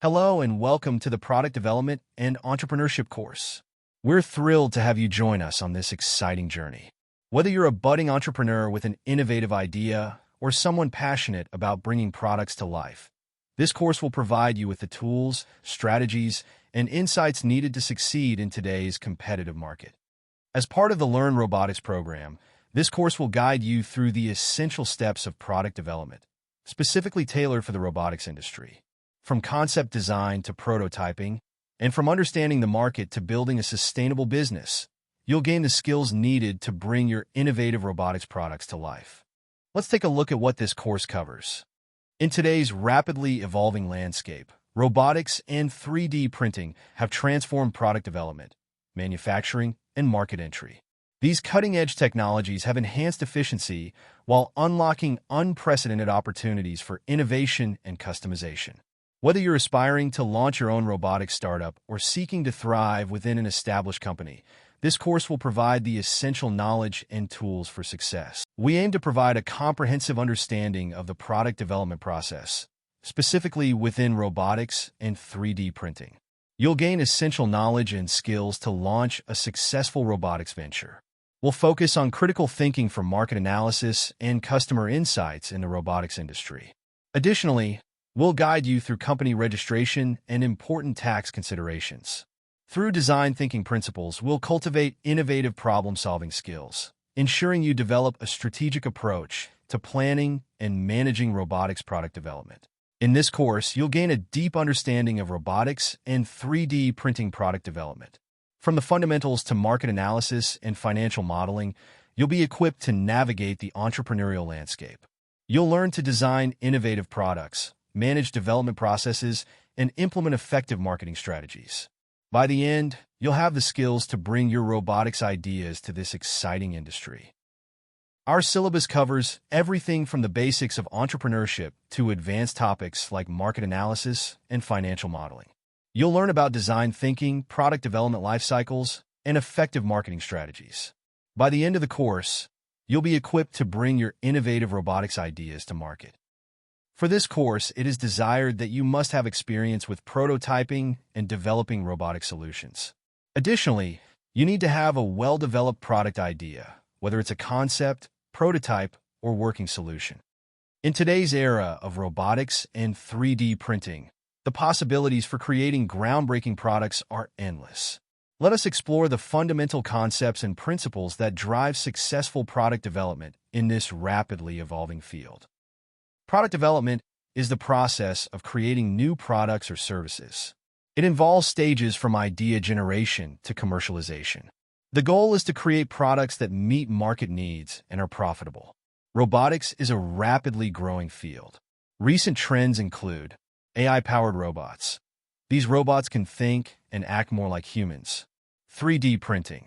Hello and welcome to the Product Development and Entrepreneurship course. We're thrilled to have you join us on this exciting journey. Whether you're a budding entrepreneur with an innovative idea or someone passionate about bringing products to life, this course will provide you with the tools, strategies, and insights needed to succeed in today's competitive market. As part of the Learn Robotics program, this course will guide you through the essential steps of product development, specifically tailored for the robotics industry. From concept design to prototyping, and from understanding the market to building a sustainable business, you'll gain the skills needed to bring your innovative robotics products to life. Let's take a look at what this course covers. In today's rapidly evolving landscape, robotics and 3D printing have transformed product development, manufacturing, and market entry. These cutting-edge technologies have enhanced efficiency while unlocking unprecedented opportunities for innovation and customization. Whether you're aspiring to launch your own robotics startup or seeking to thrive within an established company, this course will provide the essential knowledge and tools for success. We aim to provide a comprehensive understanding of the product development process, specifically within robotics and 3D printing. You'll gain essential knowledge and skills to launch a successful robotics venture. We'll focus on critical thinking for market analysis and customer insights in the robotics industry. Additionally, we'll guide you through company registration and important tax considerations. Through design thinking principles, we'll cultivate innovative problem-solving skills, ensuring you develop a strategic approach to planning and managing robotics product development. In this course, you'll gain a deep understanding of robotics and 3D printing product development. From the fundamentals to market analysis and financial modeling, you'll be equipped to navigate the entrepreneurial landscape. You'll learn to design innovative products, manage development processes, and implement effective marketing strategies. By the end, you'll have the skills to bring your robotics ideas to this exciting industry. Our syllabus covers everything from the basics of entrepreneurship to advanced topics like market analysis and financial modeling. You'll learn about design thinking, product development life cycles, and effective marketing strategies. By the end of the course, you'll be equipped to bring your innovative robotics ideas to market. For this course, it is desired that you must have experience with prototyping and developing robotic solutions. Additionally, you need to have a well-developed product idea, whether it's a concept, prototype, or working solution. In today's era of robotics and 3D printing, the possibilities for creating groundbreaking products are endless. Let us explore the fundamental concepts and principles that drive successful product development in this rapidly evolving field. Product development is the process of creating new products or services. It involves stages from idea generation to commercialization. The goal is to create products that meet market needs and are profitable. Robotics is a rapidly growing field. Recent trends include AI-powered robots. These robots can think and act more like humans. 3D printing.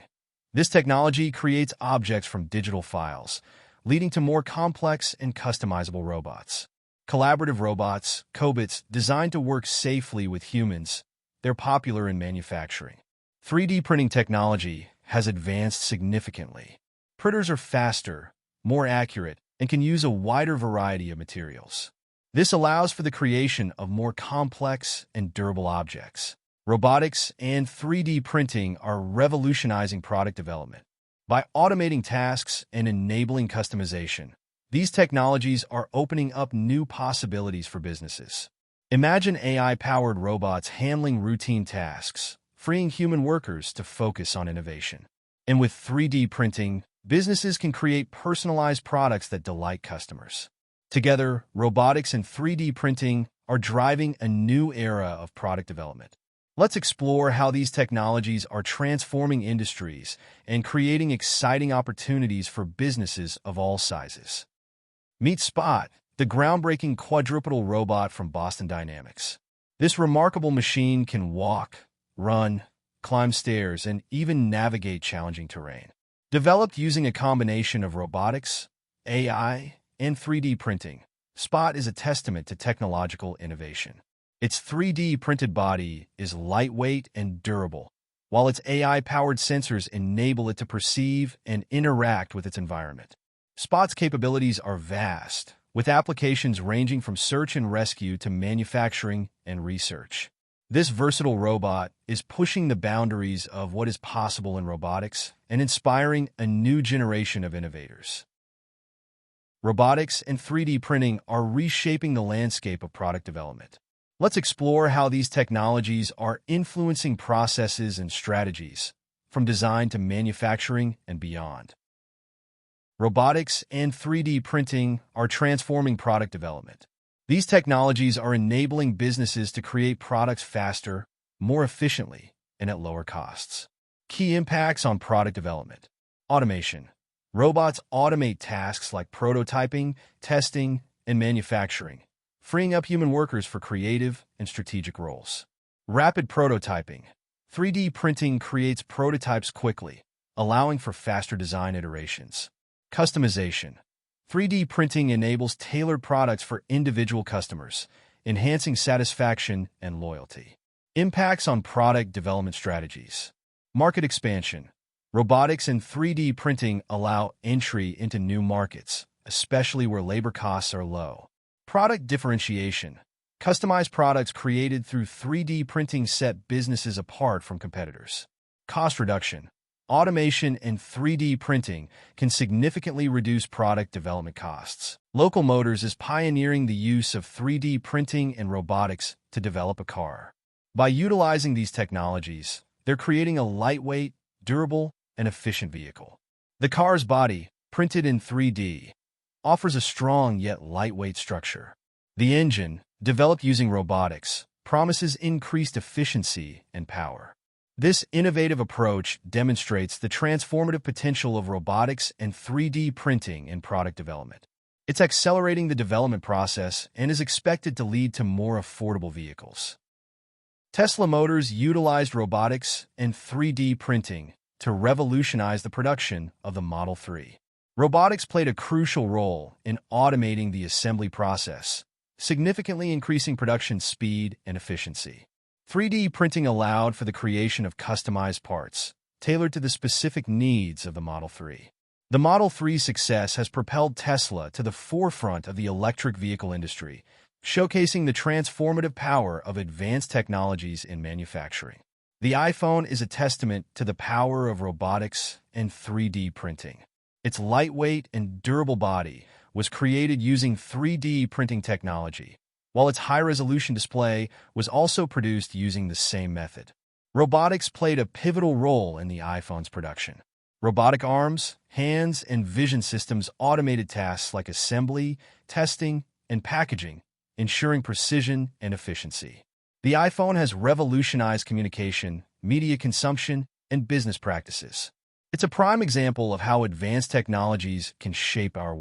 This technology creates objects from digital files, leading to more complex and customizable robots. Collaborative robots, cobots, designed to work safely with humans, they're popular in manufacturing. 3D printing technology has advanced significantly. Printers are faster, more accurate, and can use a wider variety of materials. This allows for the creation of more complex and durable objects. Robotics and 3D printing are revolutionizing product development. By automating tasks and enabling customization, these technologies are opening up new possibilities for businesses. Imagine AI-powered robots handling routine tasks, freeing human workers to focus on innovation. And with 3D printing, businesses can create personalized products that delight customers. Together, robotics and 3D printing are driving a new era of product development. Let's explore how these technologies are transforming industries and creating exciting opportunities for businesses of all sizes. Meet Spot, the groundbreaking quadrupedal robot from Boston Dynamics. This remarkable machine can walk, run, climb stairs, and even navigate challenging terrain. Developed using a combination of robotics, AI, and 3D printing, Spot is a testament to technological innovation. Its 3D printed body is lightweight and durable, while its AI-powered sensors enable it to perceive and interact with its environment. Spot's capabilities are vast, with applications ranging from search and rescue to manufacturing and research. This versatile robot is pushing the boundaries of what is possible in robotics and inspiring a new generation of innovators. Robotics and 3D printing are reshaping the landscape of product development. Let's explore how these technologies are influencing processes and strategies, from design to manufacturing and beyond. Robotics and 3D printing are transforming product development. These technologies are enabling businesses to create products faster, more efficiently, and at lower costs. Key impacts on product development. Automation. Robots automate tasks like prototyping, testing, and manufacturing, freeing up human workers for creative and strategic roles. Rapid prototyping. 3D printing creates prototypes quickly, allowing for faster design iterations. Customization. 3D printing enables tailored products for individual customers, enhancing satisfaction and loyalty. Impacts on product development strategies. Market expansion. Robotics and 3D printing allow entry into new markets, especially where labor costs are low. Product differentiation. Customized products created through 3D printing set businesses apart from competitors. Cost reduction. Automation and 3D printing can significantly reduce product development costs. Local Motors is pioneering the use of 3D printing and robotics to develop a car. By utilizing these technologies, they're creating a lightweight, durable, and efficient vehicle. The car's body, printed in 3D, offers a strong yet lightweight structure. The engine, developed using robotics, promises increased efficiency and power. This innovative approach demonstrates the transformative potential of robotics and 3D printing in product development. It's accelerating the development process and is expected to lead to more affordable vehicles. Tesla Motors utilized robotics and 3D printing to revolutionize the production of the Model 3. Robotics played a crucial role in automating the assembly process, significantly increasing production speed and efficiency. 3D printing allowed for the creation of customized parts, tailored to the specific needs of the Model 3. The Model 3's success has propelled Tesla to the forefront of the electric vehicle industry, showcasing the transformative power of advanced technologies in manufacturing. The iPhone is a testament to the power of robotics and 3D printing. Its lightweight and durable body was created using 3D printing technology, while its high-resolution display was also produced using the same method. Robotics played a pivotal role in the iPhone's production. Robotic arms, hands, and vision systems automated tasks like assembly, testing, and packaging, ensuring precision and efficiency. The iPhone has revolutionized communication, media consumption, and business practices. It's a prime example of how advanced technologies can shape our world.